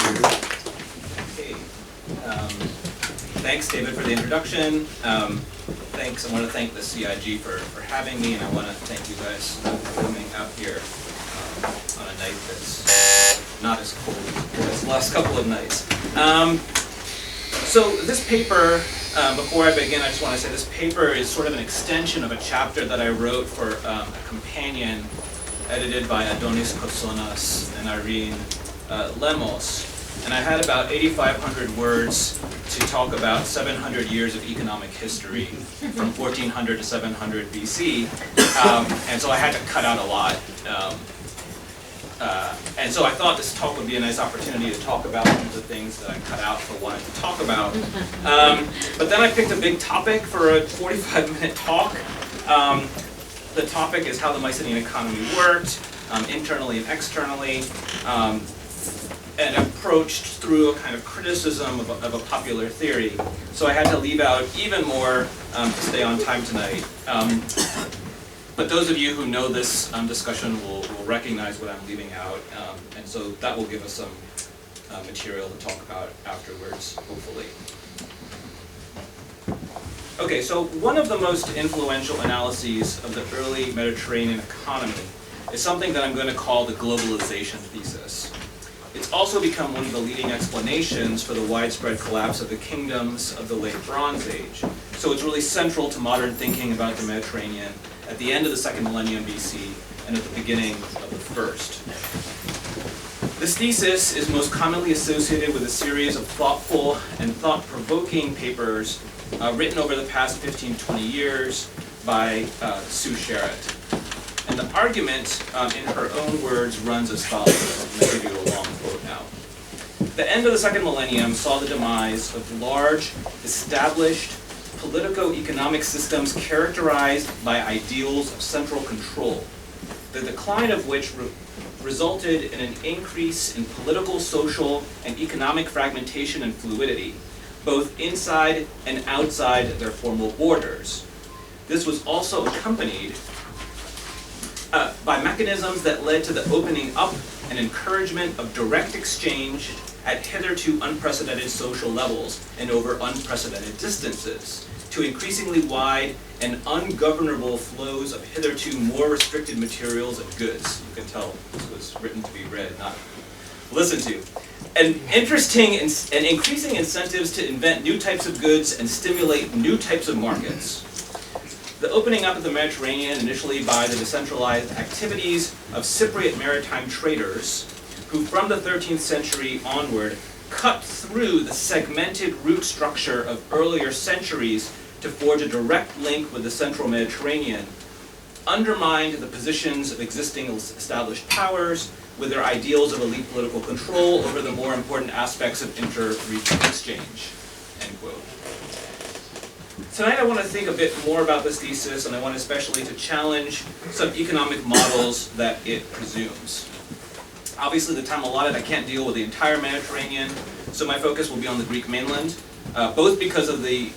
Okay. Thanks, David, for the introduction. Thanks. I want to thank the CIG for having me, and I want to thank you guys for coming out here on a night that's not as cold as the last couple of nights. So this paper, before I begin, I just want to say this paper is sort of an extension of a chapter that I wrote for a companion edited by Adonis Kotsonas and Irene Lemos. And I had about 8,500 words to talk about 700 years of economic history from 1400 to 700 BC. And so I had to cut out a lot. And so I thought this talk would be a nice opportunity to talk about some of the things that I cut out for what I could talk about. But then I picked a big topic for a 45-minute talk. The topic is how the Mycenaean economy worked, internally and externally, and approached through a kind of criticism of a popular theory. So I had to leave out even more to stay on time tonight. But those of you who know this discussion will recognize what I'm leaving out, and so that will give us some material to talk about afterwards, hopefully. Okay, so one of the most influential analyses of the early Mediterranean economy is something that I'm going to call the globalization thesis. It's also become one of the leading explanations for the widespread collapse of the kingdoms of the late Bronze Age. So it's really central to modern thinking about the Mediterranean at the end of the second millennium BC and at the beginning of the first. This thesis is most commonly associated with a series of thoughtful and thought-provoking papers written over the past 15-20 years by Sue Sherratt. And the argument, in her own words, runs as follows. I'm going to give you a long quote now. The end of the second millennium saw the demise of large, established, politico-economic systems characterized by ideals of central control, the decline of which resulted in an increase in political, social, and economic fragmentation and fluidity, both inside and outside their formal borders. This was also accompanied by mechanisms that led to the opening up and encouragement of direct exchange at hitherto unprecedented social levels and over unprecedented distances, to increasingly wide and ungovernable flows of hitherto more restricted materials and goods. You can tell this was written to be read, not listened to. And interesting and increasing incentives to invent new types of goods and stimulate new types of markets. The opening up of the Mediterranean, initially by the decentralized activities of Cypriot maritime traders, who from the 13th century onward cut through the segmented route structure of earlier centuries to forge a direct link with the central Mediterranean, undermined the positions of existing established powers with their ideals of elite political control over the more important aspects of inter-regional exchange, end quote. Tonight I want to think a bit more about this thesis, and I want especially to challenge some economic models that it presumes. Obviously, the time allotted, I can't deal with the entire Mediterranean, so my focus will be on the Greek mainland, both because of the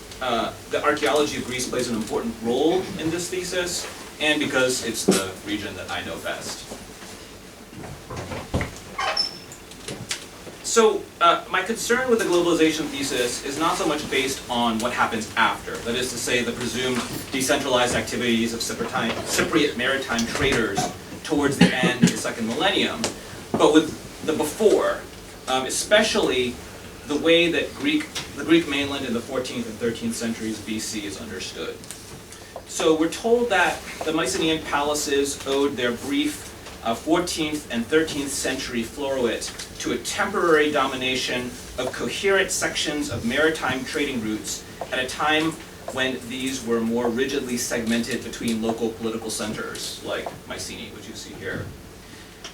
archaeology of Greece plays an important role in this thesis, and because it's the region that I know best. So my concern with the globalization thesis is not so much based on what happens after, that is to say the presumed decentralized activities of Cypriot maritime traders towards the end of the second millennium, but with the before, especially the way that the Greek mainland in the 14th and 13th centuries BC is understood. So we're told that the Mycenaean palaces owed their brief 14th and 13th century floruit to a temporary domination of coherent sections of maritime trading routes at a time when these were more rigidly segmented between local political centers, like Mycenae, which you see here.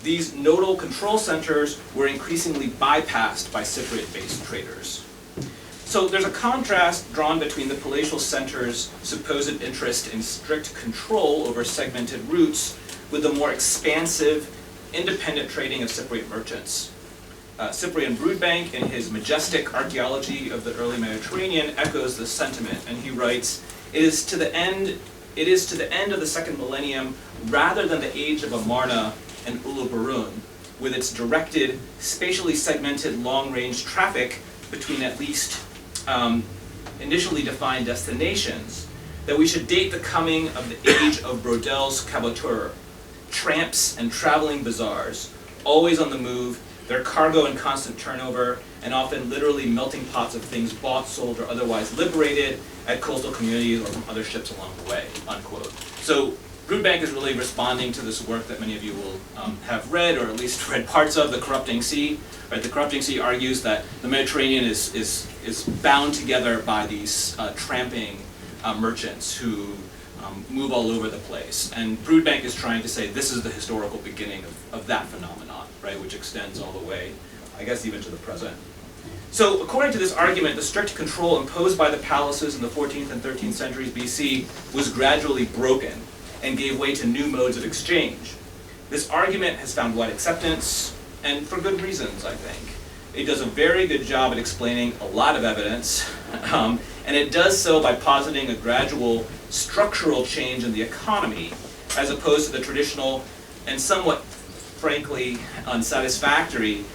These nodal control centers were increasingly bypassed by Cypriot-based traders. So there's a contrast drawn between the palatial center's supposed interest in strict control over segmented routes with the more expansive, independent trading of Cypriot merchants. Cyprian Broodbank, in his majestic archaeology of the early Mediterranean, echoes this sentiment, and he writes, It is to the end of the second millennium, rather than the age of Amarna and Uluburun, with its directed, spatially segmented long-range traffic between at least initially defined destinations, that we should date the coming of the age of brodels caboteurs, tramps and traveling bazaars, always on the move, their cargo in constant turnover, and often literally melting pots of things bought, sold, or otherwise liberated at coastal communities or from other ships along the way, unquote. So Broodbank is really responding to this work that many of you will have read, or at least read parts of, The Corrupting Sea. Right? The Corrupting Sea argues that the Mediterranean is bound together by these tramping merchants who move all over the place. And Broodbank is trying to say this is the historical beginning of that phenomenon, right, which extends all the way, I guess, even to the present. So according to this argument, the strict control imposed by the palaces in the 14th and 13th centuries BC was gradually broken and gave way to new modes of exchange. This argument has found wide acceptance, and for good reasons, I think. It does a very good job at explaining a lot of evidence, and it does so by positing a gradual structural change in the economy, as opposed to the traditional and somewhat, frankly, unsatisfactory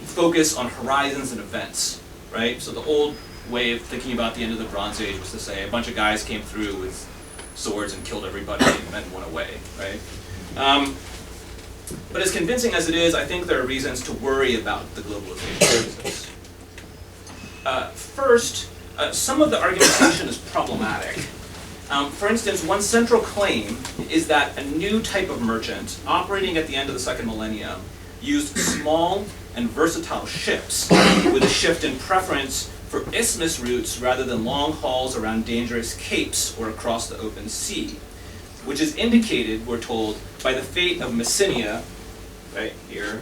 focus on horizons and events, right? So the old way of thinking about the end of the Bronze Age was to say a bunch of guys came through with swords and killed everybody and then went away, right? But as convincing as it is, I think there are reasons to worry about the globalization process. First, some of the argumentation is problematic. For instance, one central claim is that a new type of merchant operating at the end of the second millennium used small and versatile ships with a shift in preference for isthmus routes rather than long hauls around dangerous capes or across the open sea, which is indicated, we're told, by the fate of Mycenaean, right here,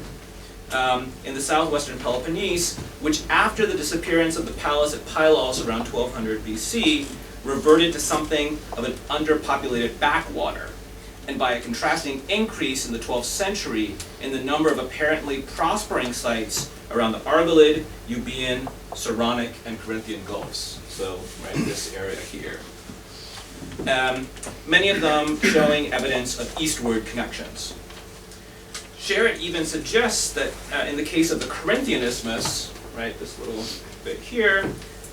in the southwestern Peloponnese, which after the disappearance of the palace at Pylos around 1200 BC, reverted to something of an underpopulated backwater, and by a contrasting increase in the 12th century in the number of apparently prospering sites around the Argolid, Euboean, Saronic, and Corinthian Gulfs. So, right, this area here. Many of them showing evidence of eastward connections. Sherritt even suggests that in the case of the Corinthian isthmus, right, this little bit here,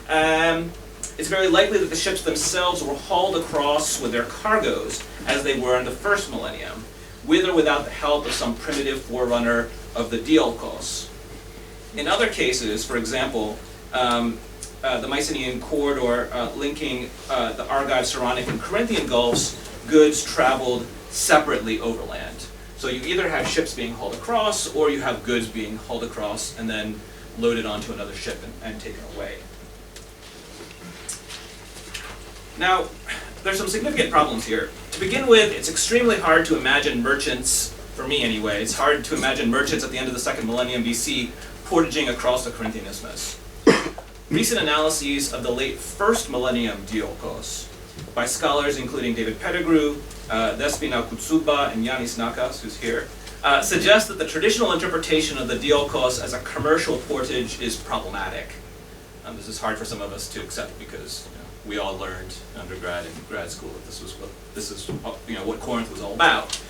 it's very likely that the ships themselves were hauled across with their cargoes as they were in the first millennium, with or without the help of some primitive forerunner of the diolkos. In other cases, for example, the Mycenaean corridor linking the Argive, Saronic, and Corinthian Gulfs, goods traveled separately overland. So you either have ships being hauled across, or you have goods being hauled across and then loaded onto another ship and taken away. Now, there's some significant problems here. To begin with, it's extremely hard to imagine merchants, for me anyway, it's hard to imagine merchants at the end of the second millennium BC portaging across the Corinthian isthmus. Recent analyses of the late first millennium diolkos by scholars including David Pettigrew, Despina Kutsuba, and Yanis Nakas, who's here, suggest that the traditional interpretation of the diolkos as a commercial portage is problematic. This is hard for some of us to accept because we all learned in undergrad and grad school that this is what Corinth was all about.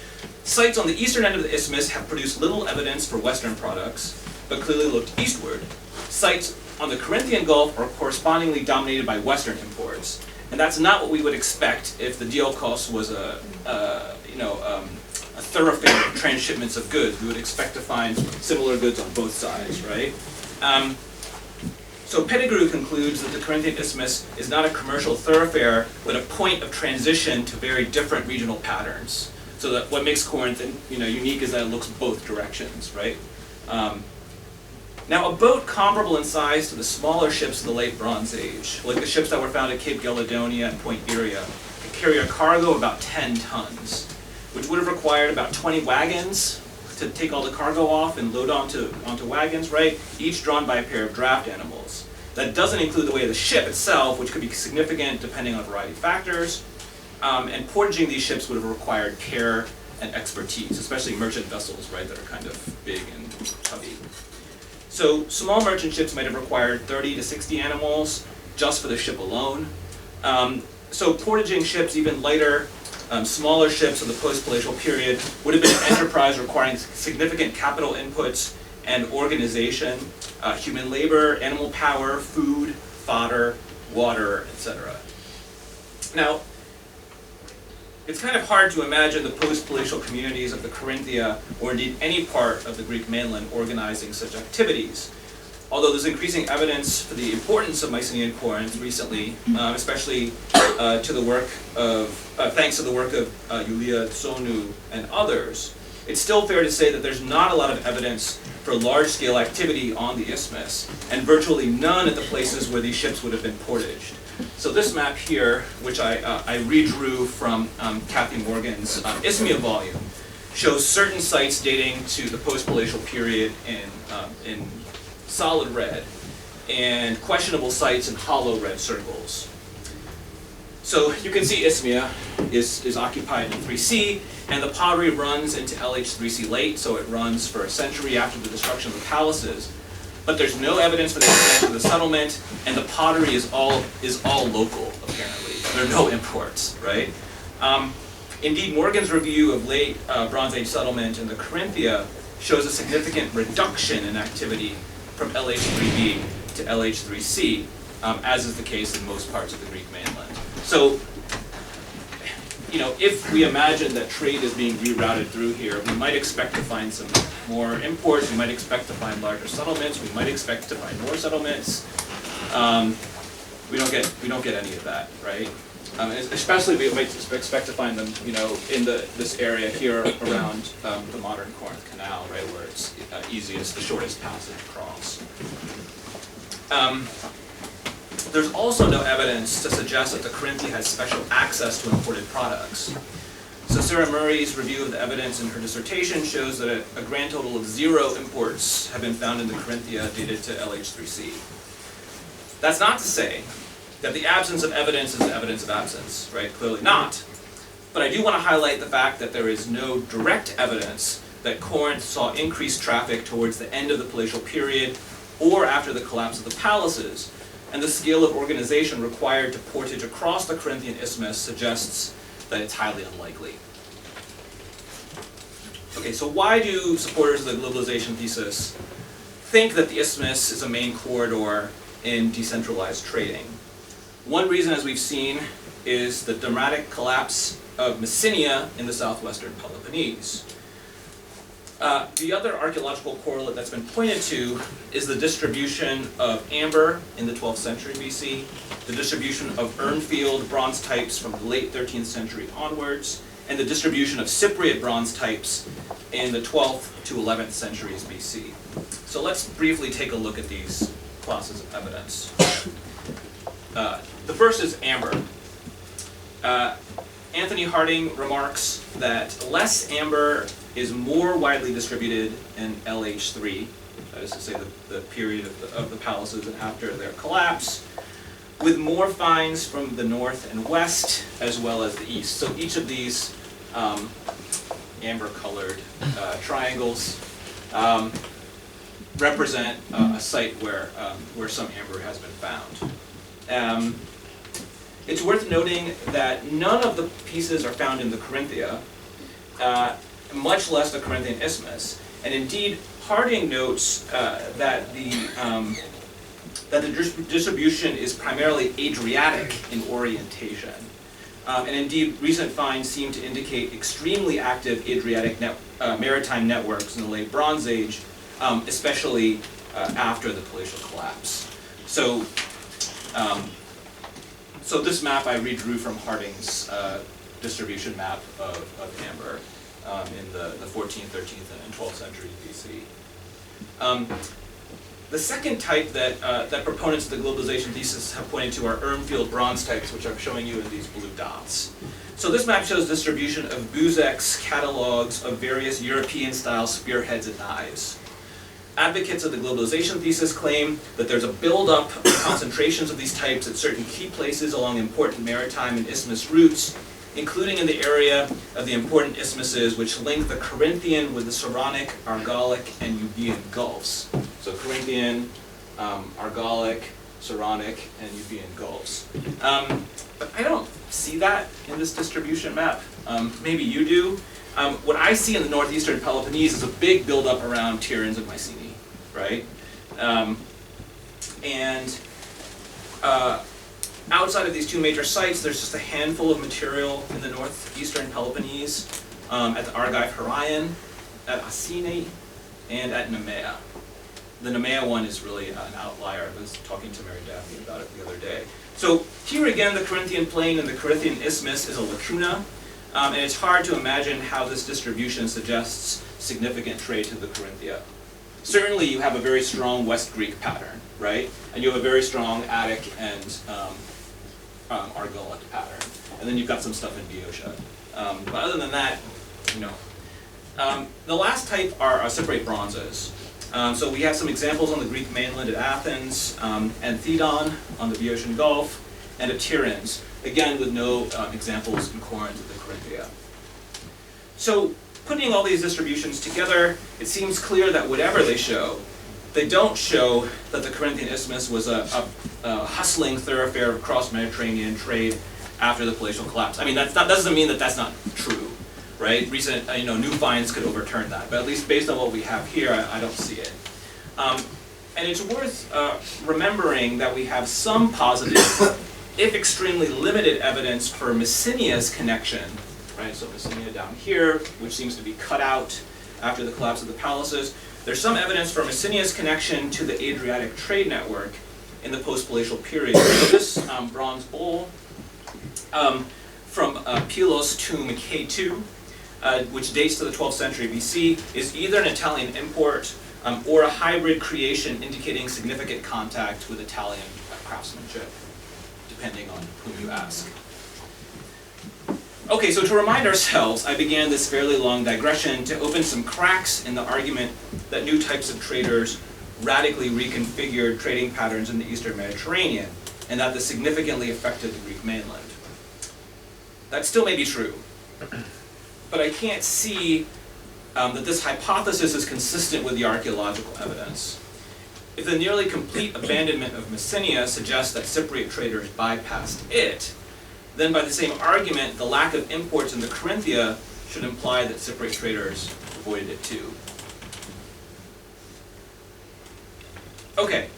Sites on the eastern end of the isthmus have produced little evidence for Western products, but clearly looked eastward. Sites on the Corinthian Gulf are correspondingly dominated by Western imports, and that's not what we would expect if the diolkos was a thoroughfare of transshipments of goods. We would expect to find similar goods on both sides, right? So Pettigrew concludes that the Corinthian isthmus is not a commercial thoroughfare, but a point of transition to very different regional patterns. So that what makes Corinth unique is that it looks both directions, right? Now, a boat comparable in size to the smaller ships of the late Bronze Age, like the ships that were found at Cape Geladonia and Point Iria, could carry a cargo of about 10 tons, which would have required about 20 wagons to take all the cargo off and load onto wagons, right? Each drawn by a pair of draft animals. That doesn't include the weight of the ship itself, which could be significant depending on a variety of factors. And portaging these ships would have required care and expertise, especially merchant vessels, right, that are kind of big and heavy. So small merchant ships might have required 30 to 60 animals just for the ship alone. So portaging ships even lighter Smaller ships of the post-palatial period would have been an enterprise requiring significant capital inputs and organization, human labor, animal power, food, fodder, water, etc. Now, it's kind of hard to imagine the post-palatial communities of the Corinthia, or indeed any part of the Greek mainland, organizing such activities. Although there's increasing evidence for the importance of Mycenaean Corinth recently, especially to the work of, thanks to the work of Iulia Tsonu and others, it's still fair to say that there's not a lot of evidence for large-scale activity on the isthmus, and virtually none at the places where these ships would have been portaged. So this map here, which I redrew from Kathy Morgan's Isthmia volume, shows certain sites dating to the post-palatial period in solid red, and questionable sites in hollow red circles. So you can see Isthmia is occupied in 3C, and the pottery runs into LH3C late, so it runs for a century after the destruction of the palaces. But there's no evidence for the expansion of the settlement, and the pottery is all local, apparently. There are no imports, right? Indeed, Morgan's review of late Bronze Age settlement in the Corinthia shows a significant reduction in activity from LH3B to LH3C, as is the case in most parts of the Greek mainland. So, you know, if we imagine that trade is being rerouted through here, we might expect to find some more imports, we might expect to find larger settlements, we might expect to find more settlements. We don't get any of that, right? Especially we might expect to find them, you know, in this area here around the modern Corinth Canal, right, where it's easiest, the shortest passage across. There's also no evidence to suggest that the Corinthia has special access to imported products. So Sarah Murray's review of the evidence in her dissertation shows that a grand total of 0 imports have been found in the Corinthia dated to LH3C. That's not to say that the absence of evidence is evidence of absence, right? Clearly not. But I do want to highlight the fact that there is no direct evidence that Corinth saw increased traffic towards the end of the palatial period or after the collapse of the palaces, and the scale of organization required to portage across the Corinthian isthmus suggests that it's highly unlikely. Okay, so why do supporters of the globalization thesis think that the isthmus is a main corridor in decentralized trading? One reason, as we've seen, is the dramatic collapse of Mycenaean in the southwestern Peloponnese. The other archaeological correlate that's been pointed to is the distribution of amber in the 12th century BC, the distribution of Urnfield bronze types from the late 13th century onwards, and the distribution of Cypriot bronze types in the 12th to 11th centuries BC. So let's briefly take a look at these classes of evidence. The first is amber. Anthony Harding remarks that less amber is more widely distributed in LH3, that is to say the period of the palaces and after their collapse, with more finds from the north and west as well as the east. So each of these amber-colored triangles represent a site where some amber has been found. It's worth noting that none of the pieces are found in the Corinthia, much less the Corinthian isthmus. And indeed, Harding notes that the distribution is primarily Adriatic in orientation. And indeed, recent finds seem to indicate extremely active Adriatic maritime networks in the late Bronze Age, especially after the palatial collapse. So this map I redrew from Harding's distribution map of amber in the 14th, 13th, and 12th century BC. The second type that proponents of the globalization thesis have pointed to are Urnfield bronze types, which I'm showing you in these blue dots. So this map shows distribution of Buzek's catalogs of various European-style spearheads and knives. Advocates of the globalization thesis claim that there's a buildup of concentrations of these types at certain key places along important maritime and isthmus routes, including in the area of the important isthmuses which link the Corinthian with the Saronic, Argolic, and Euboean Gulfs. So Corinthian, Argolic, Saronic, and Euboean Gulfs. But I don't see that in this distribution map. Maybe you do. What I see in the northeastern Peloponnese is a big buildup around Tiryns and Mycenae, right? Outside of these two major sites, there's just a handful of material in the northeastern Peloponnese, at the Argive Heraeon, at Asine, and at Nemea. The Nemea one is really an outlier. I was talking to Mary Daphne about it the other day. So here again, the Corinthian plain and the Corinthian isthmus is a lacuna, and it's hard to imagine how this distribution suggests significant trade to the Corinthia. Certainly you have a very strong West Greek pattern, right? And you have a very strong Attic and Argolic pattern. And then you've got some stuff in Boeotia. But other than that, no. The last type are Cypriot bronzes. So we have some examples on the Greek mainland at Athens, and Thedon on the Boeotian Gulf, and at Tiryns, again with no examples in Corinth of the Corinthia. So putting all these distributions together, it seems clear that whatever they show, they don't show that the Corinthian isthmus was a hustling thoroughfare of cross-Mediterranean trade after the palatial collapse. I mean, that doesn't mean that that's not true, right? Recent, new finds could overturn that, but at least based on what we have here, I don't see it. And it's worth remembering that we have some positive, if extremely limited, evidence for Messenia's connection, right? So Messenia down here, which seems to be cut out after the collapse of the palaces. There's some evidence for Messenia's connection to the Adriatic trade network in the post-palatial period. So this bronze bowl from Pylos tomb K2, which dates to the 12th century BC, is either an Italian import or a hybrid creation indicating significant contact with Italian craftsmanship, depending on whom you ask. Okay, so to remind ourselves, I began this fairly long digression to open some cracks in the argument that new types of traders radically reconfigured trading patterns in the Eastern Mediterranean, and that this significantly affected the Greek mainland. That still may be true, but I can't see that this hypothesis is consistent with the archaeological evidence. If the nearly complete abandonment of Messenia suggests that Cypriot traders bypassed it, then by the same argument, the lack of imports in the Corinthia should imply that Cypriot traders avoided it too. Okay,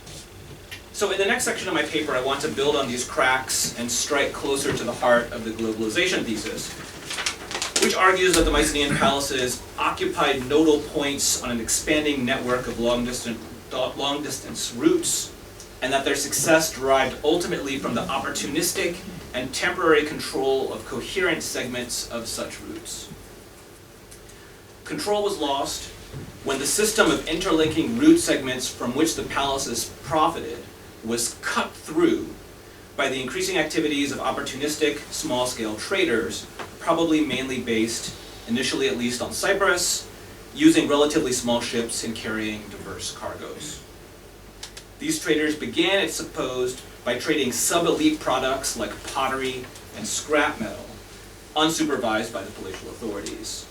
so in the next section of my paper, I want to build on these cracks and strike closer to the heart of the globalization thesis, which argues that the Mycenaean palaces occupied nodal points on an expanding network of long-distance routes, and that their success derived ultimately from the opportunistic and temporary control of coherent segments of such routes. Control was lost when the system of interlinking route segments from which the palaces profited was cut through by the increasing activities of opportunistic, small-scale traders, probably mainly based, initially at least on Cyprus, using relatively small ships and carrying diverse cargoes. These traders began, it's supposed, by trading sub-elite products like pottery and scrap metal, unsupervised by the palatial authorities.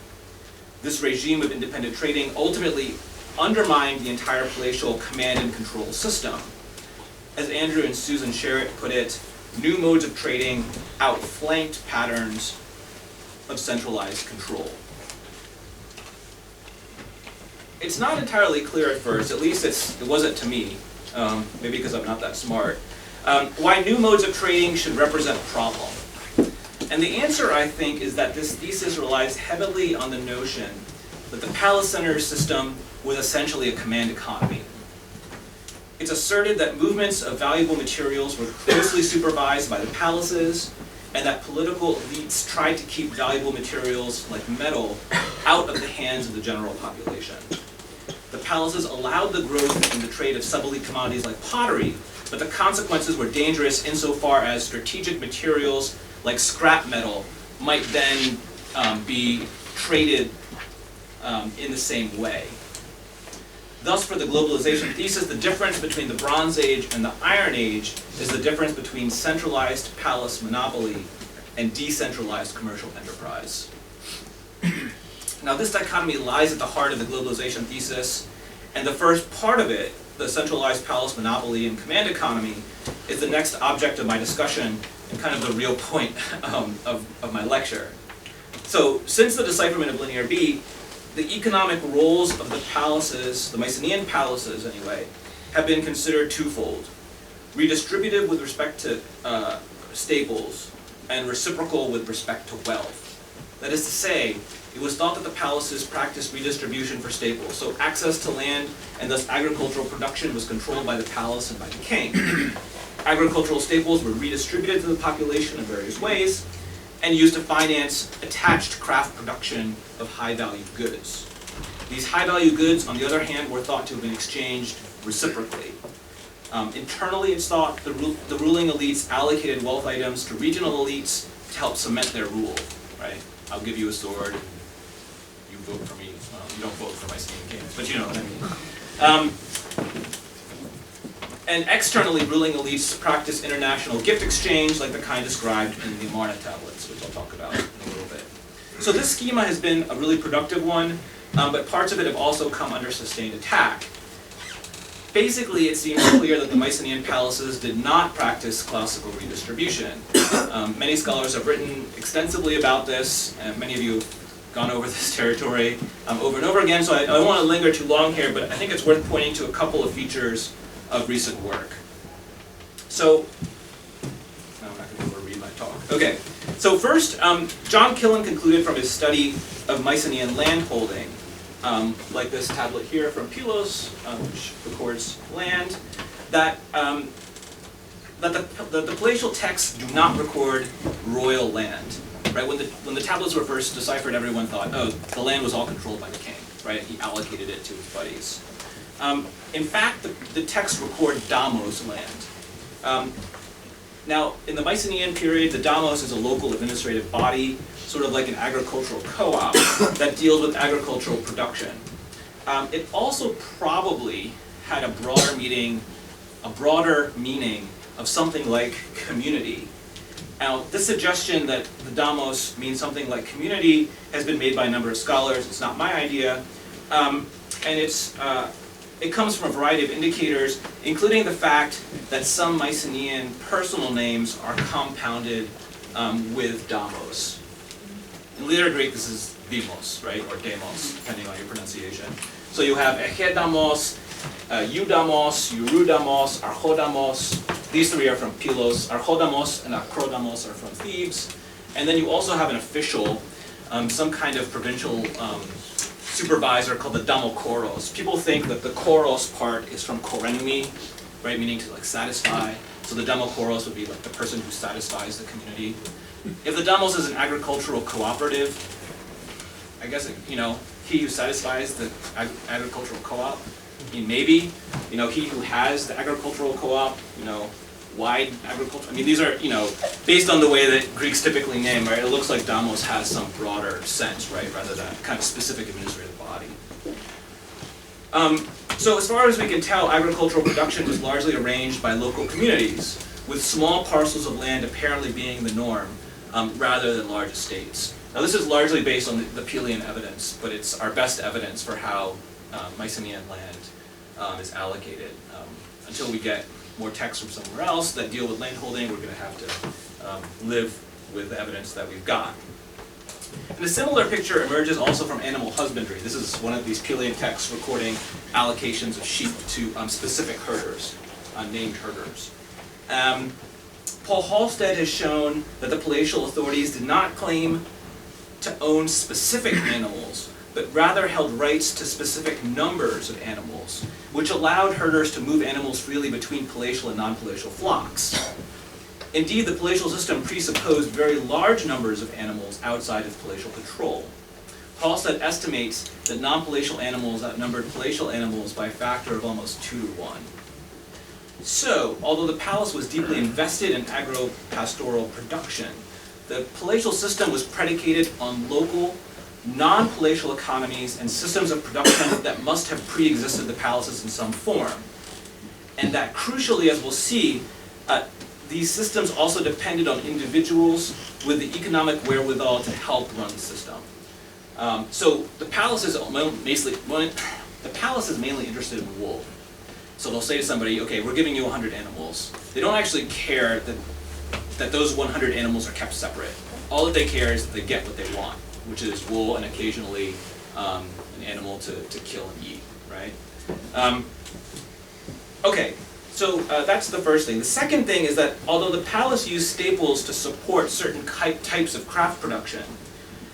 This regime of independent trading ultimately undermined the entire palatial command and control system. As Andrew and Susan Sherritt put it, new modes of trading outflanked patterns of centralized control. It's not entirely clear at first, at least it wasn't to me, maybe because I'm not that smart, why new modes of trading should represent a problem. And the answer, I think, is that this thesis relies heavily on the notion that the palace-centered system was essentially a command economy. It's asserted that movements of valuable materials were closely supervised by the palaces, and that political elites tried to keep valuable materials like metal out of the hands of the general population. The palaces allowed the growth in the trade of sub-elite commodities like pottery, but the consequences were dangerous insofar as strategic materials like scrap metal might then be traded in the same way. Thus, for the globalization thesis, the difference between the Bronze Age and the Iron Age is the difference between centralized palace monopoly and decentralized commercial enterprise. Now, this dichotomy lies at the heart of the globalization thesis, and the first part of it, the centralized palace monopoly and command economy, is the next object of my discussion and kind of the real point of my lecture. So since the decipherment of linear B, the economic roles of the palaces, the Mycenaean palaces anyway, have been considered twofold. Redistributive with respect to staples, and reciprocal with respect to wealth. That is to say, it was thought that the palaces practiced redistribution for staples, so access to land and thus agricultural production was controlled by the palace and by the king. Agricultural staples were redistributed to the population in various ways and used to finance attached craft production of high-value goods. These high-value goods, on the other hand, were thought to have been exchanged reciprocally. Internally, it's thought the ruling elites allocated wealth items to regional elites to help cement their rule, right? I'll give you a sword, you vote for me. Well, you don't vote for Mycenaean kings, but you know what I mean. And externally, ruling elites practice international gift exchange like the kind described in the Amarna tablets, which I'll talk about in a little bit. So this schema has been a really productive one, but parts of it have also come under sustained attack. Basically, it seems clear that the Mycenaean palaces did not practice classical redistribution. Many scholars have written extensively about this, and many of you have gone over this territory over and over again, so I don't want to linger too long here, but I think it's worth pointing to a couple of features of recent work. So, I'm not going to be able to read my talk. Okay, so first, John Killen concluded from his study of Mycenaean landholding, like this tablet here from Pylos, which records land, that the palatial texts do not record royal land. Right? When the tablets were first deciphered, everyone thought, oh, the land was all controlled by the king. Right? He allocated it to his buddies. In fact, the texts record damos land. Now, in the Mycenaean period, the damos is a local administrative body, sort of like an agricultural co-op that deals with agricultural production. It also probably had a broader meaning of something like community. Now, this suggestion that the damos means something like community has been made by a number of scholars. It's not my idea, and it comes from a variety of indicators, including the fact that some Mycenaean personal names are compounded with damos. In later Greek, this is demos, right, or demos, depending on your pronunciation. So you have echedamos, eudamos, eurudamos, archodamos. These three are from Pylos. Archodamos and acrodamos are from Thebes. And then you also have an official, some kind of provincial supervisor called the damokoros. People think that the koros part is from korenumi, right, meaning to like satisfy. So the damokoros would be like the person who satisfies the community. If the damos is an agricultural cooperative, I guess he who satisfies the agricultural co-op. Maybe he who has the agricultural co-op. Wide agriculture. I mean, these are based on the way that Greeks typically name, right? It looks like damos has some broader sense, right, rather than kind of specific administrative body. So as far as we can tell, agricultural production was largely arranged by local communities, with small parcels of land apparently being the norm, rather than large estates. Now this is largely based on the Pelian evidence, but it's our best evidence for how Mycenaean land is allocated. Until we get more texts from somewhere else that deal with landholding, we're going to have to live with the evidence that we've got. And a similar picture emerges also from animal husbandry. This is one of these Pelian texts recording allocations of sheep to specific herders, named herders. Paul Halstead has shown that the palatial authorities did not claim to own specific animals, but rather held rights to specific numbers of animals, which allowed herders to move animals freely between palatial and non-palatial flocks. Indeed, the palatial system presupposed very large numbers of animals outside of palatial control. Halstead estimates that non-palatial animals outnumbered palatial animals by a factor of almost 2 to 1. So, although the palace was deeply invested in agro-pastoral production, the palatial system was predicated on local, non-palatial economies and systems of production that must have pre-existed the palaces in some form. And that crucially, as we'll see, these systems also depended on individuals with the economic wherewithal to help run the system. So the palace is mainly interested in wool. So they'll say to somebody, okay, we're giving you 100 animals. They don't actually care that those 100 animals are kept separate. All that they care is that they get what they want. which is wool and occasionally an animal to kill and eat, right? Okay, so that's the first thing. The second thing is that although the palace used staples to support certain types of craft production,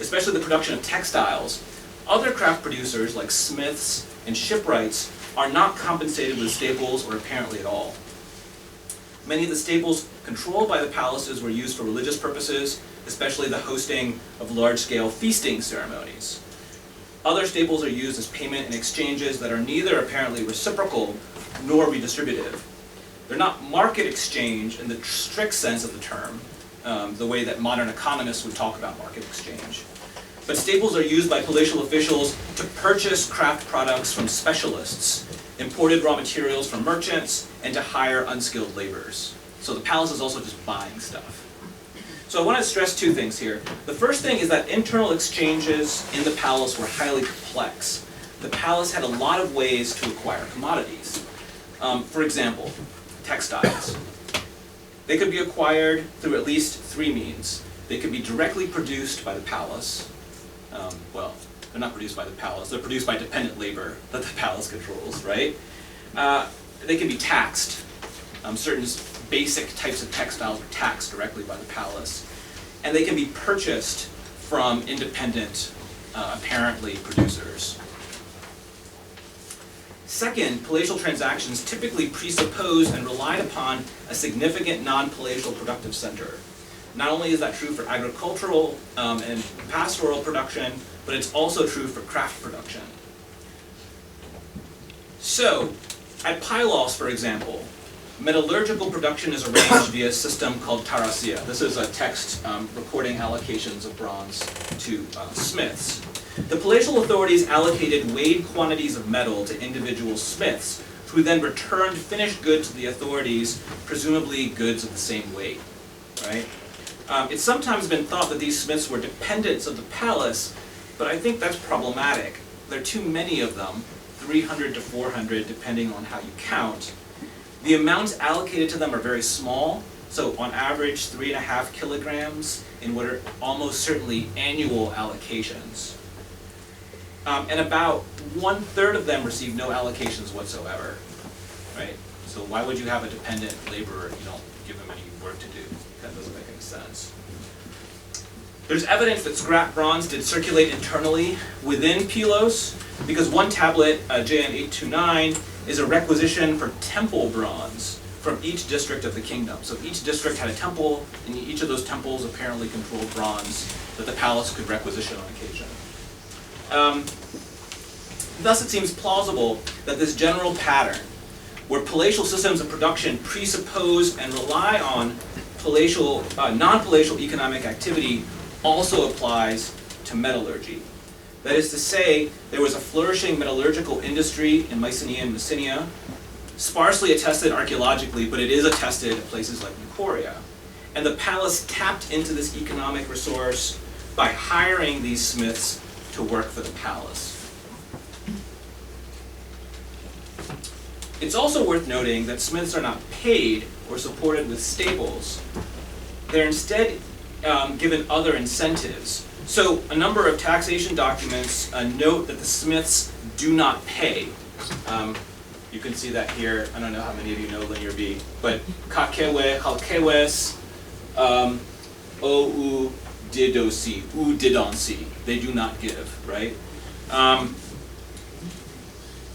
especially the production of textiles, other craft producers like smiths and shipwrights are not compensated with staples or apparently at all. Many of the staples controlled by the palaces were used for religious purposes, especially the hosting of large-scale feasting ceremonies. Other staples are used as payment and exchanges that are neither apparently reciprocal nor redistributive. They're not market exchange in the strict sense of the term, the way that modern economists would talk about market exchange. But staples are used by palatial officials to purchase craft products from specialists, imported raw materials from merchants, and to hire unskilled laborers. So the palace is also just buying stuff. So I want to stress two things here. The first thing is that internal exchanges in the palace were highly complex. The palace had a lot of ways to acquire commodities. For example, textiles. They could be acquired through at least three means. They could be directly produced by the palace. Well, they're not produced by the palace. They're produced by dependent labor that the palace controls, right? They can be taxed. Certain basic types of textiles are taxed directly by the palace. And they can be purchased from independent, apparently, producers. Second, palatial transactions typically presupposed and relied upon a significant non-palatial productive center. Not only is that true for agricultural and pastoral production, but it's also true for craft production. So, at Pylos, for example, metallurgical production is arranged via a system called tarasia. This is a text recording allocations of bronze to smiths. The palatial authorities allocated weighed quantities of metal to individual smiths, who then returned finished goods to the authorities, presumably goods of the same weight, right? It's sometimes been thought that these smiths were dependents of the palace, but I think that's problematic. There are too many of them, 300 to 400, depending on how you count. The amounts allocated to them are very small, so on average 3.5 kilograms in what are almost certainly annual allocations. And about 1/3 of them receive no allocations whatsoever, right? So why would you have a dependent laborer if you don't give them any work to do? That doesn't make any sense. There's evidence that scrap bronze did circulate internally within Pylos, because one tablet, JN 829, is a requisition for temple bronze from each district of the kingdom. So each district had a temple, and each of those temples apparently controlled bronze that the palace could requisition on occasion. Thus it seems plausible that this general pattern, where palatial systems of production presuppose and rely on palatial, non-palatial economic activity, also applies to metallurgy. That is to say, there was a flourishing metallurgical industry in Mycenaean Messenia, sparsely attested archaeologically, but it is attested at places like Nicoria. And the palace tapped into this economic resource by hiring these smiths to work for the palace. It's also worth noting that smiths are not paid or supported with staples. They're instead given other incentives. So a number of taxation documents note that the smiths do not pay. You can see that here. I don't know how many of you know Linear B, but kakewe, halkewes, ou didosi, u didonsi. They do not give, right?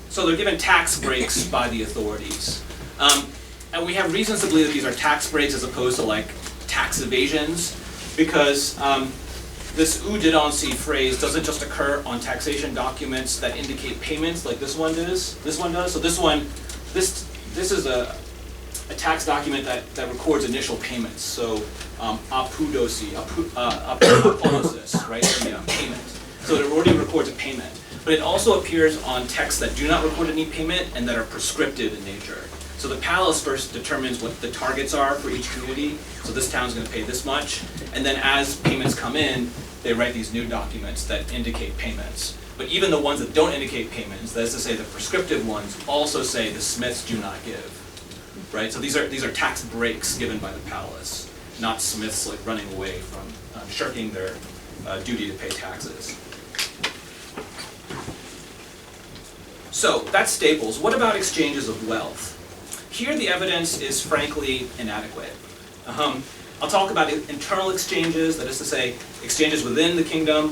So they're given tax breaks by the authorities. And we have reasons to believe that these are tax breaks as opposed to like tax evasions, because this u didonsi phrase doesn't just occur on taxation documents that indicate payments like this one does. So this is a tax document that records initial payments. So apudosi, apolosis, right? The payment. So it already records a payment. But it also appears on texts that do not record any payment and that are prescriptive in nature. So the palace first determines what the targets are for each community. So this town's going to pay this much. And then as payments come in, they write these new documents that indicate payments. But even the ones that don't indicate payments, that is to say the prescriptive ones, also say the smiths do not give. Right? So these are tax breaks given by the palace, not smiths like running away from shirking their duty to pay taxes. So that's staples. What about exchanges of wealth? Here the evidence is frankly inadequate. I'll talk about internal exchanges, that is to say, exchanges within the kingdom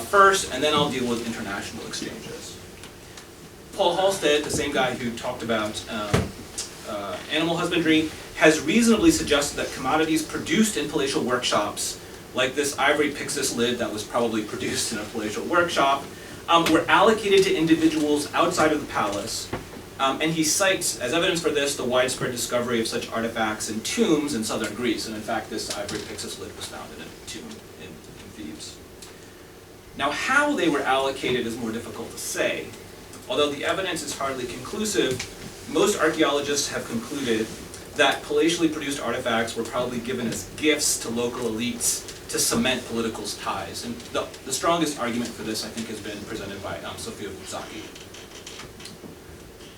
first, and then I'll deal with international exchanges. Paul Halstead, the same guy who talked about animal husbandry, has reasonably suggested that commodities produced in palatial workshops, like this ivory pyxis lid that was probably produced in a palatial workshop, were allocated to individuals outside of the palace, and he cites as evidence for this the widespread discovery of such artifacts in tombs in southern Greece, and in fact this ivory pyxis lid was found in a tomb in Thebes. Now how they were allocated is more difficult to say. Although the evidence is hardly conclusive, most archaeologists have concluded that palatially produced artifacts were probably given as gifts to local elites to cement political ties. And the strongest argument for this, I think, has been presented by Sofia Buzzaki.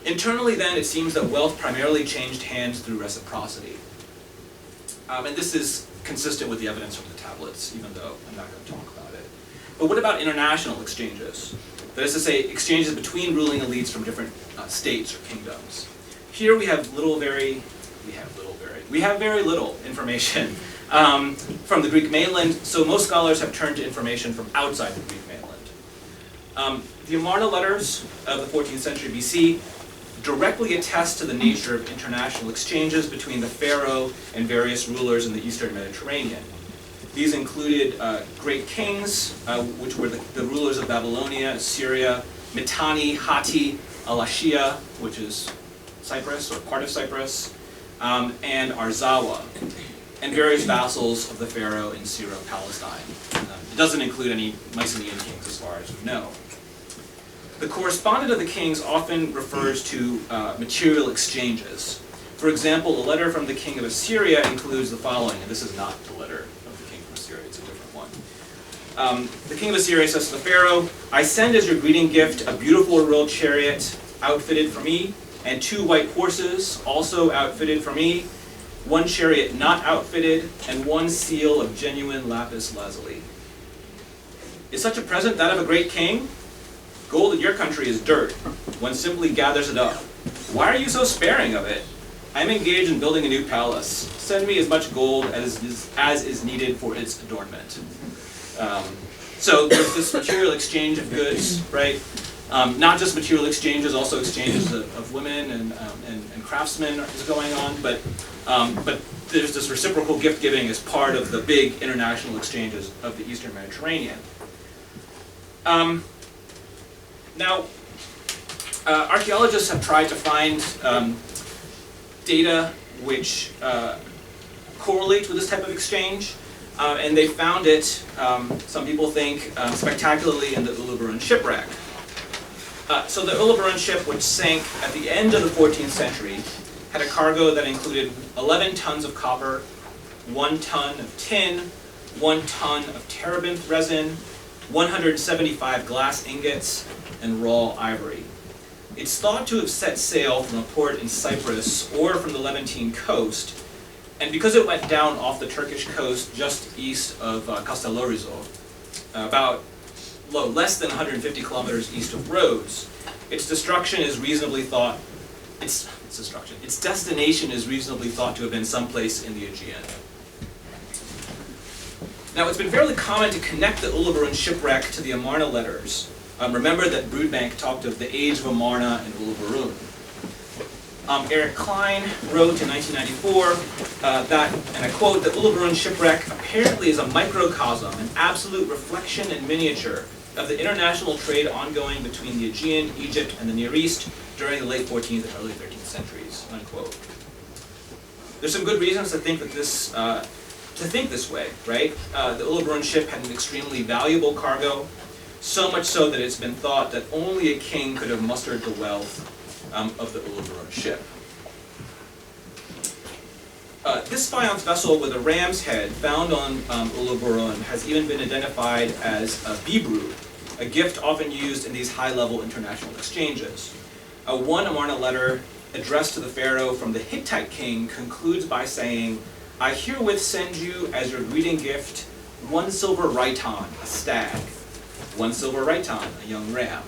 Internally, then, it seems that wealth primarily changed hands through reciprocity. And this is consistent with the evidence from the tablets, even though I'm not going to talk about it. But what about international exchanges? That is to say, exchanges between ruling elites from different states or kingdoms. Here we have very little information from the Greek mainland, so most scholars have turned to information from outside the Greek mainland. The Amarna letters of the 14th century BC directly attest to the nature of international exchanges between the pharaoh and various rulers in the eastern Mediterranean. These included great kings, which were the rulers of Babylonia, Assyria, Mitanni, Hatti, Alashia, which is Cyprus, or part of Cyprus, and Arzawa, and various vassals of the pharaoh in Syro-Palestine. It doesn't include any Mycenaean kings as far as we know. The correspondent of the kings often refers to material exchanges. For example, a letter from the king of Assyria includes the following, and this is not the letter of the king of Assyria, it's a different one. The king of Assyria says to the pharaoh, "I send as your greeting gift a beautiful royal chariot outfitted for me, and 2 white horses also outfitted for me, 1 chariot not outfitted, and 1 seal of genuine lapis lazuli." Is such a present that of a great king? Gold in your country is dirt. One simply gathers it up. Why are you so sparing of it? I am engaged in building a new palace. Send me as much gold as is needed for its adornment. So there's this material exchange of goods, right? Not just material exchanges, also exchanges of women and craftsmen is going on, but there's this reciprocal gift giving as part of the big international exchanges of the Eastern Mediterranean. Now, archaeologists have tried to find data which correlate with this type of exchange, and they found it, some people think, spectacularly in the Uluburun shipwreck. So the Uluburun ship, which sank at the end of the 14th century, had a cargo that included 11 tons of copper, 1 ton of tin, 1 ton of terebinth resin, 175 glass ingots, and raw ivory. It's thought to have set sail from a port in Cyprus or from the Levantine coast, and because it went down off the Turkish coast just east of Castellorizo, about less than 150 kilometers east of Rhodes, its destination is reasonably thought to have been someplace in the Aegean. Now, it's been fairly common to connect the Uluburun shipwreck to the Amarna letters. Remember that Broodbank talked of the age of Amarna and Uluburun. Eric Klein wrote in 1994 that, and I quote, "The Uluburun shipwreck apparently is a microcosm, an absolute reflection and miniature of the international trade ongoing between the Aegean, Egypt, and the Near East during the late 14th and early 13th centuries," unquote. There's some good reasons to think that this way, right? The Uluburun ship had an extremely valuable cargo, so much so that it's been thought that only a king could have mustered the wealth of the Uluburun ship. This faience vessel with a ram's head found on Uluburun has even been identified as a bibru, a gift often used in these high-level international exchanges. One Amarna letter addressed to the pharaoh from the Hittite king concludes by saying, "I herewith send you as your greeting gift 1 silver raiton, a stag. 1 silver raiton, a young ram.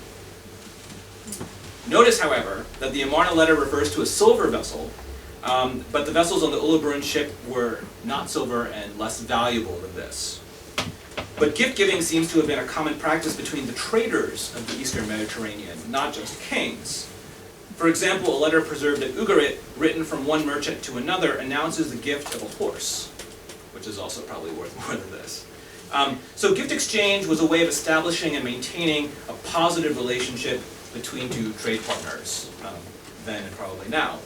Notice, however, that the Amarna letter refers to a silver vessel, but the vessels on the Uluburun ship were not silver and less valuable than this. But gift-giving seems to have been a common practice between the traders of the Eastern Mediterranean, not just kings. For example, a letter preserved at Ugarit, written from one merchant to another, announces the gift of a horse, which is also probably worth more than this. So gift exchange was a way of establishing and maintaining a positive relationship between two trade partners, then and probably now.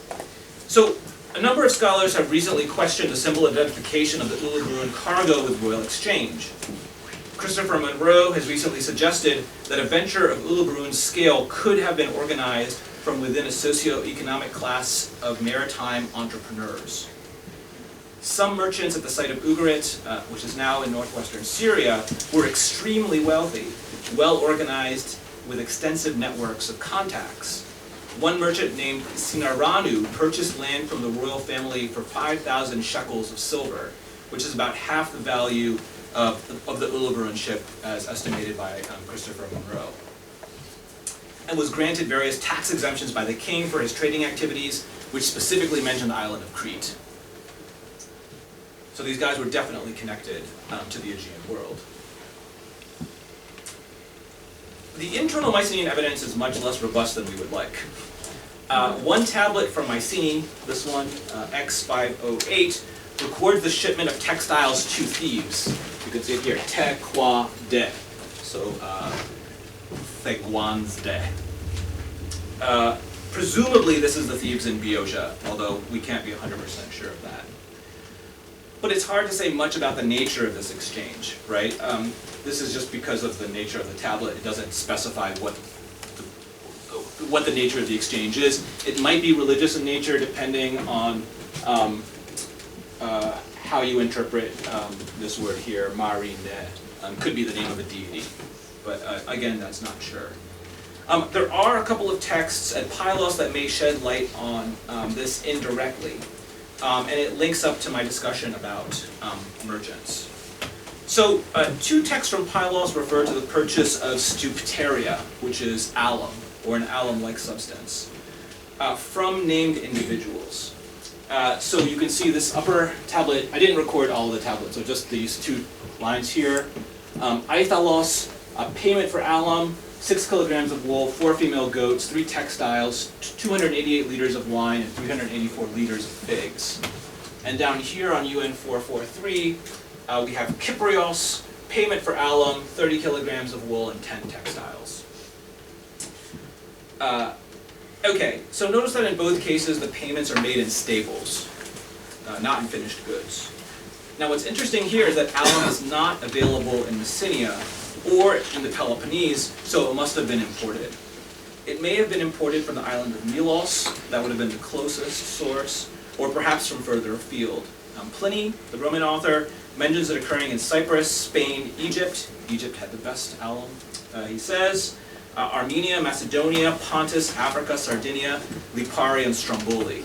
So a number of scholars have recently questioned the simple identification of the Uluburun cargo with royal exchange. Christopher Monroe has recently suggested that a venture of Uluburun's scale could have been organized from within a socio-economic class of maritime entrepreneurs. Some merchants at the site of Ugarit, which is now in northwestern Syria, were extremely wealthy, well organized, with extensive networks of contacts. One merchant named Sinaranu purchased land from the royal family for 5,000 shekels of silver, which is about half the value of the Uluburun ship as estimated by Christopher Monroe, and was granted various tax exemptions by the king for his trading activities, which specifically mentioned the island of Crete. So these guys were definitely connected to the Aegean world. The internal Mycenaean evidence is much less robust than we would like. One tablet from Mycenae, this one, X508, records the shipment of textiles to Thebes. You can see it here, te qua de, so Thegwan's de. Presumably this is the Thebes in Boeotia, although we can't be 100% sure of that. But it's hard to say much about the nature of this exchange, right? This is just because of the nature of the tablet. It doesn't specify what the nature of the exchange is. It might be religious in nature, depending on how you interpret this word here, marine. Could be the name of a deity, but again, that's not sure. There are a couple of texts at Pylos that may shed light on this indirectly, and it links up to my discussion about merchants. So, two texts from Pylos refer to the purchase of stupteria, which is alum, or an alum-like substance, from named individuals. So you can see this upper tablet. I didn't record all of the tablets, so just these two lines here. Aithalos, payment for alum, 6 kilograms of wool, 4 female goats, 3 textiles, 288 liters of wine, and 384 liters of figs. And down here on UN 443, we have Kyprios, payment for alum, 30 kilograms of wool, and 10 textiles. Okay, so notice that in both cases the payments are made in staples, not in finished goods. Now what's interesting here is that alum is not available in Messenia or in the Peloponnese, so it must have been imported. It may have been imported from the island of Milos, that would have been the closest source, or perhaps from further afield. Pliny, the Roman author, mentions it occurring in Cyprus, Spain, Egypt. Egypt had the best alum, he says. Armenia, Macedonia, Pontus, Africa, Sardinia, Lipari, and Stromboli.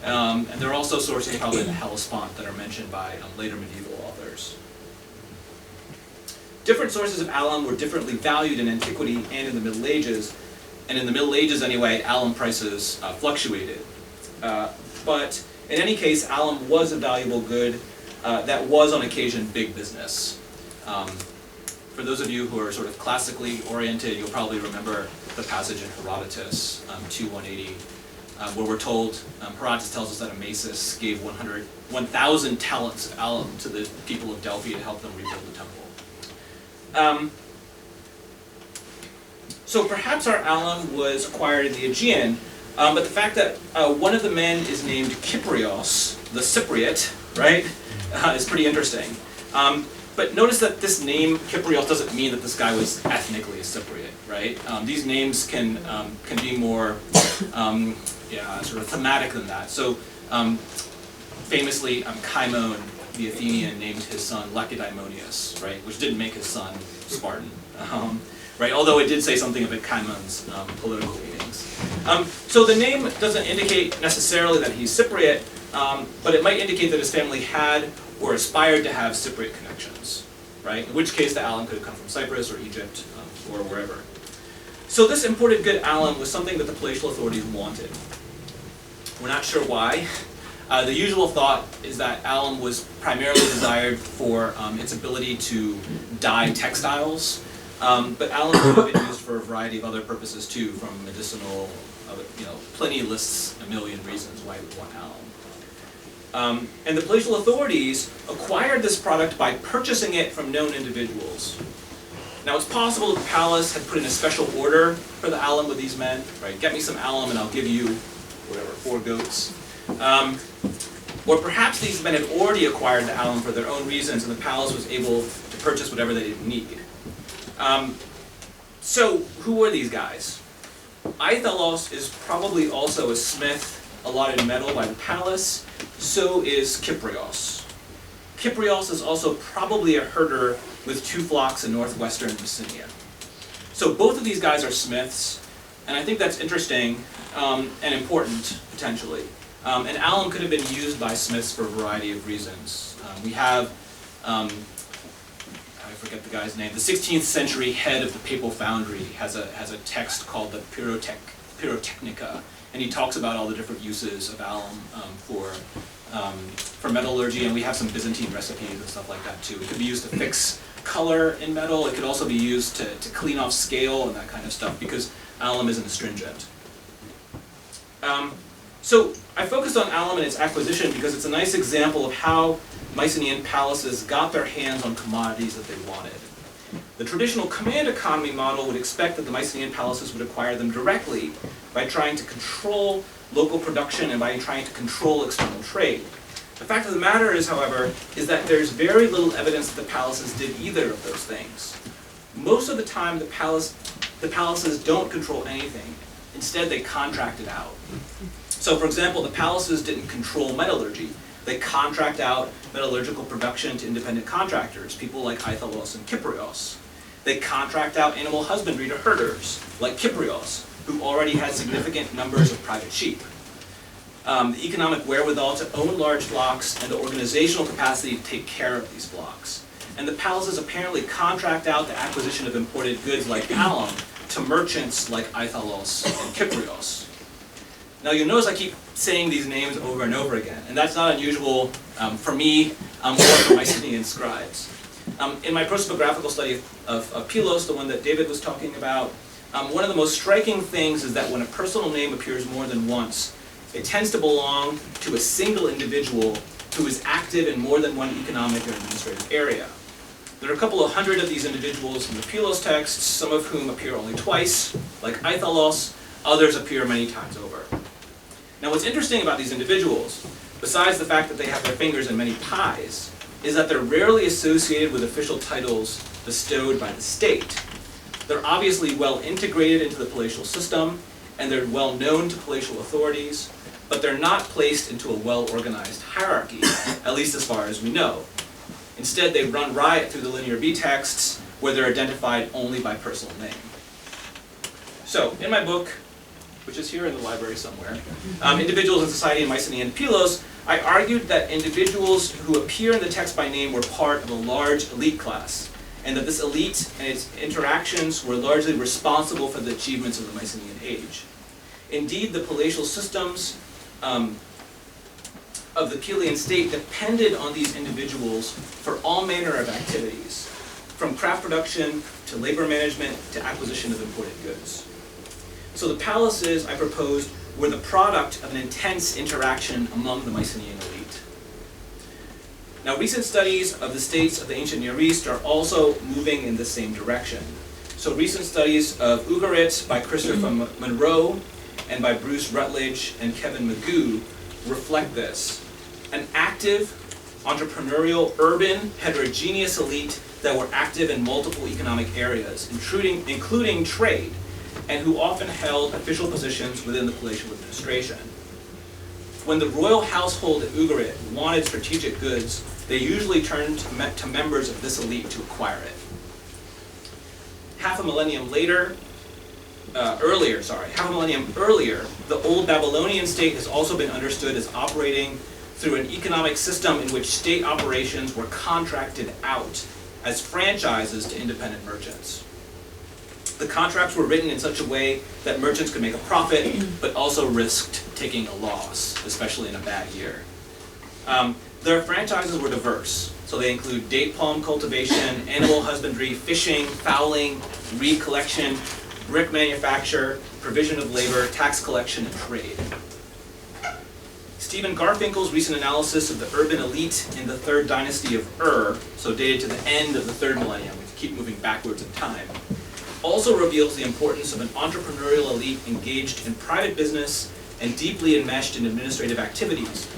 And there are also sources probably in the Hellespont that are mentioned by later medieval authors. Different sources of alum were differently valued in antiquity and in the Middle Ages. And in the Middle Ages anyway, alum prices fluctuated. But in any case, alum was a valuable good that was on occasion big business. For those of you who are sort of classically oriented, you'll probably remember the passage in Herodotus 2:180, where we're told, Herodotus tells us that Amasis gave 1,000 talents of alum to the people of Delphi to help them rebuild the temple. So perhaps our alum was acquired in the Aegean, but the fact that one of the men is named Kyprios, the Cypriot, right, is pretty interesting. But notice that this name, Kyprios, doesn't mean that this guy was ethnically a Cypriot, right? These names can be more sort of thematic than that. So famously, Cimon, the Athenian, named his son Lacedaemonius, right? Which didn't make his son Spartan, right? Although it did say something about Cimon's political leanings. So the name doesn't indicate necessarily that he's Cypriot, but it might indicate that his family had or aspired to have Cypriot connections, right? In which case the alum could have come from Cyprus or Egypt or wherever. So this imported good alum was something that the palatial authorities wanted. We're not sure why. The usual thought is that alum was primarily desired for its ability to dye textiles, but alum could have been used for a variety of other purposes too, from medicinal, Pliny lists a million reasons why you would want alum. And the palatial authorities acquired this product by purchasing it from known individuals. Now it's possible that the palace had put in a special order for the alum with these men, right? Get me some alum and I'll give you, whatever, 4 goats. Or perhaps these men had already acquired the alum for their own reasons and the palace was able to purchase whatever they didn't need. So who were these guys? Aethelos is probably also a smith allotted metal by the palace. So is Kyprios. Kyprios is also probably a herder with 2 flocks in northwestern Mycenaean. So both of these guys are smiths, and I think that's interesting and important, potentially. And alum could have been used by smiths for a variety of reasons. We have, I forget the guy's name, the 16th century head of the papal foundry has a text called the Pyrotechnica, and he talks about all the different uses of alum for metallurgy, and we have some Byzantine recipes and stuff like that too. It could be used to fix color in metal. It could also be used to clean off scale and that kind of stuff, because alum is an astringent. So I focused on alum and its acquisition because it's a nice example of how Mycenaean palaces got their hands on commodities that they wanted. The traditional command economy model would expect that the Mycenaean palaces would acquire them directly by trying to control local production and by trying to control external trade. The fact of the matter is, however, is that there's very little evidence that the palaces did either of those things. Most of the time, the palaces don't control anything. Instead, they contract it out. So, for example, the palaces didn't control metallurgy. They contract out metallurgical production to independent contractors, people like Aethelos and Kyprios. They contract out animal husbandry to herders, like Kyprios, who already had significant numbers of private sheep. The economic wherewithal to own large flocks and the organizational capacity to take care of these flocks. And the palaces apparently contract out the acquisition of imported goods like alum to merchants like Aethelos and Kyprios. Now you'll notice I keep saying these names over and over again, and that's not unusual for me or for Mycenaean scribes. In my prosopographical study of Pylos, the one that David was talking about, one of the most striking things is that when a personal name appears more than once, it tends to belong to a single individual who is active in more than one economic or administrative area. There are a couple of hundred of these individuals in the Pylos texts, some of whom appear only twice, like Aethelos, others appear many times over. Now what's interesting about these individuals, besides the fact that they have their fingers in many pies, is that they're rarely associated with official titles bestowed by the state. They're obviously well integrated into the palatial system, and they're well known to palatial authorities, but they're not placed into a well-organized hierarchy, at least as far as we know. Instead, they run riot through the linear B texts, where they're identified only by personal name. So, in my book, which is here in the library somewhere, Individuals in Society in Mycenaean Pylos, I argued that individuals who appear in the text by name were part of a large elite class, and that this elite and its interactions were largely responsible for the achievements of the Mycenaean age. Indeed, the palatial systems of the Pylian state depended on these individuals for all manner of activities, from craft production to labor management to acquisition of imported goods. So the palaces, I proposed, were the product of an intense interaction among the Mycenaean elite. Now, recent studies of the states of the ancient Near East are also moving in the same direction. So recent studies of Ugarit by Christopher Monroe and by Bruce Rutledge and Kevin Magoo reflect this. An active, entrepreneurial, urban, heterogeneous elite that were active in multiple economic areas, including trade, and who often held official positions within the palatial administration. When the royal household at Ugarit wanted strategic goods, they usually turned to members of this elite to acquire it. Half a millennium earlier, the old Babylonian state has also been understood as operating through an economic system in which state operations were contracted out as franchises to independent merchants. The contracts were written in such a way that merchants could make a profit, but also risked taking a loss, especially in a bad year. Their franchises were diverse, so they include date palm cultivation, animal husbandry, fishing, fowling, reed collection, brick manufacture, provision of labor, tax collection, and trade. Stephen Garfinkel's recent analysis of the urban elite in the third dynasty of Ur, so dated to the end of the third millennium, we keep moving backwards in time, also reveals the importance of an entrepreneurial elite engaged in private business and deeply enmeshed in administrative activities.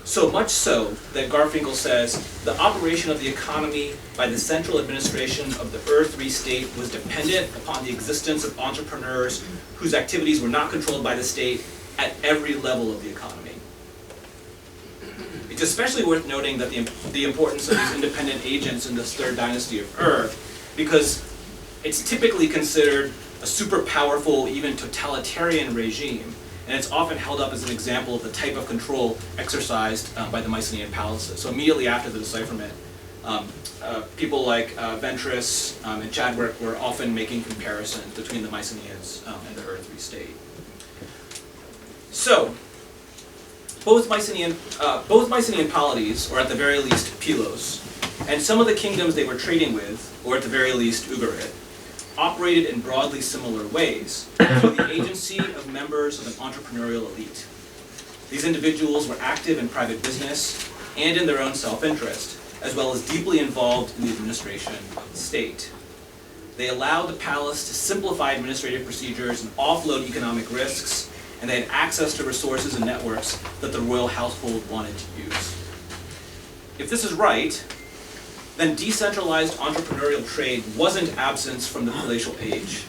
So much so that Garfinkel says the operation of the economy by the central administration of the Ur-3 state was dependent upon the existence of entrepreneurs whose activities were not controlled by the state at every level of the economy. It's especially worth noting that the importance of these independent agents in this third dynasty of Ur, because it's typically considered a super powerful, even totalitarian regime, and it's often held up as an example of the type of control exercised by the Mycenaean palaces. So immediately after the decipherment, people like Ventris and Chadwick were often making comparisons between the Mycenaeans and the Ur-3 state. So, both Mycenaean polities, or at the very least Pylos, and some of the kingdoms they were trading with, or at the very least Ugarit, operated in broadly similar ways through the agency of members of an entrepreneurial elite. These individuals were active in private business and in their own self-interest, as well as deeply involved in the administration of the state. They allowed the palace to simplify administrative procedures and offload economic risks, and they had access to resources and networks that the royal household wanted to use. If this is right, then decentralized entrepreneurial trade wasn't absence from the palatial age,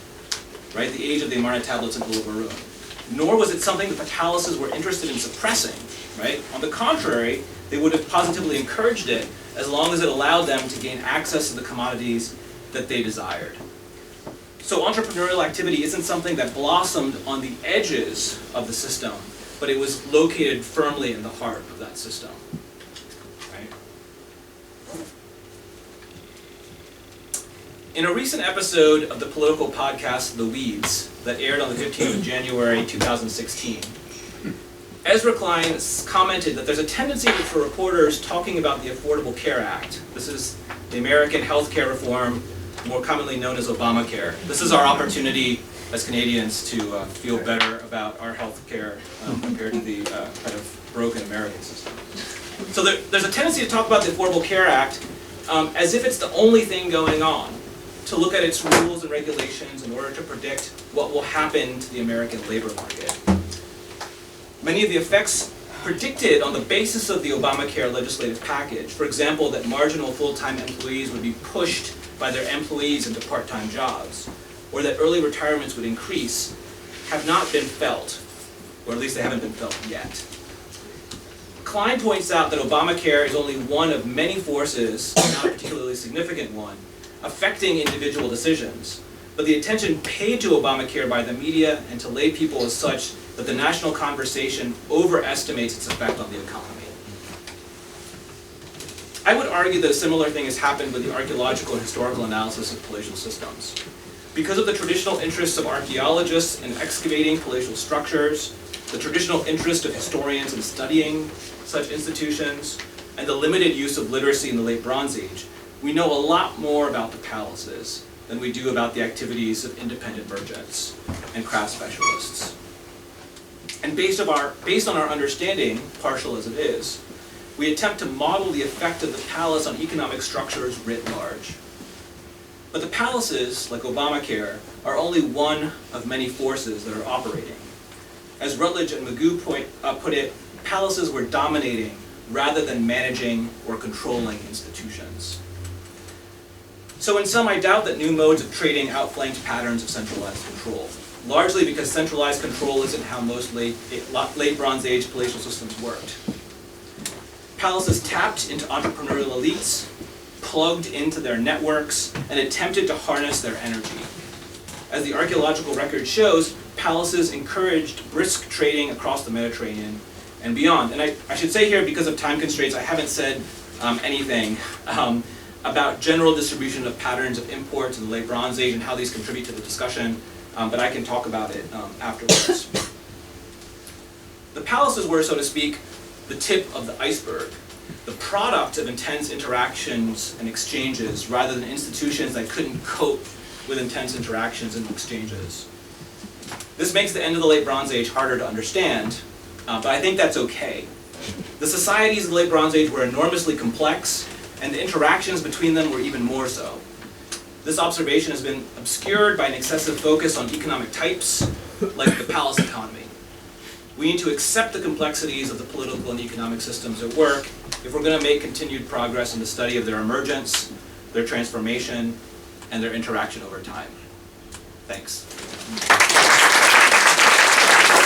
right? The age of the Amarna tablets and Ulavarun. Nor was it something that the palaces were interested in suppressing, right? On the contrary, they would have positively encouraged it as long as it allowed them to gain access to the commodities that they desired. So entrepreneurial activity isn't something that blossomed on the edges of the system, but it was located firmly in the heart of that system. Right? In a recent episode of the political podcast The Weeds that aired on the 15th of January 2016, Ezra Klein commented that there's a tendency for reporters talking about the Affordable Care Act. This is the American health care reform, more commonly known as Obamacare. This is our opportunity as Canadians to feel better about our health care compared to the kind of broken American system. So there's a tendency to talk about the Affordable Care Act as if it's the only thing going on, to look at its rules and regulations in order to predict what will happen to the American labor market. Many of the effects predicted on the basis of the Obamacare legislative package, for example, that marginal full-time employees would be pushed by their employees into part-time jobs, or that early retirements would increase, have not been felt, or at least they haven't been felt yet. Klein points out that Obamacare is only one of many forces, not a particularly significant one, affecting individual decisions, but the attention paid to Obamacare by the media and to lay people is such that the national conversation overestimates its effect on the economy. I would argue that a similar thing has happened with the archaeological and historical analysis of palatial systems. Because of the traditional interests of archaeologists in excavating palatial structures, the traditional interest of historians in studying such institutions, and the limited use of literacy in the late Bronze Age, we know a lot more about the palaces than we do about the activities of independent merchants and craft specialists. And based on our understanding, partial as it is, we attempt to model the effect of the palace on economic structures writ large. But the palaces, like Obamacare, are only one of many forces that are operating. As Rutledge and Magoo put it, palaces were dominating rather than managing or controlling institutions. So in sum, I doubt that new modes of trading outflanked patterns of centralized control, largely because centralized control isn't how most late Bronze Age palatial systems worked. Palaces tapped into entrepreneurial elites, plugged into their networks, and attempted to harness their energy. As the archaeological record shows, palaces encouraged brisk trading across the Mediterranean and beyond. And I should say here, because of time constraints, I haven't said anything about general distribution of patterns of imports in the late Bronze Age and how these contribute to the discussion, but I can talk about it afterwards. The palaces were, so to speak, the tip of the iceberg, the product of intense interactions and exchanges rather than institutions that couldn't cope with intense interactions and exchanges. This makes the end of the late Bronze Age harder to understand, but I think that's okay. The societies of the late Bronze Age were enormously complex, and the interactions between them were even more so. This observation has been obscured by an excessive focus on economic types, like the palace economy. We need to accept the complexities of the political and economic systems at work if we're going to make continued progress in the study of their emergence, their transformation, and their interaction over time. Thanks.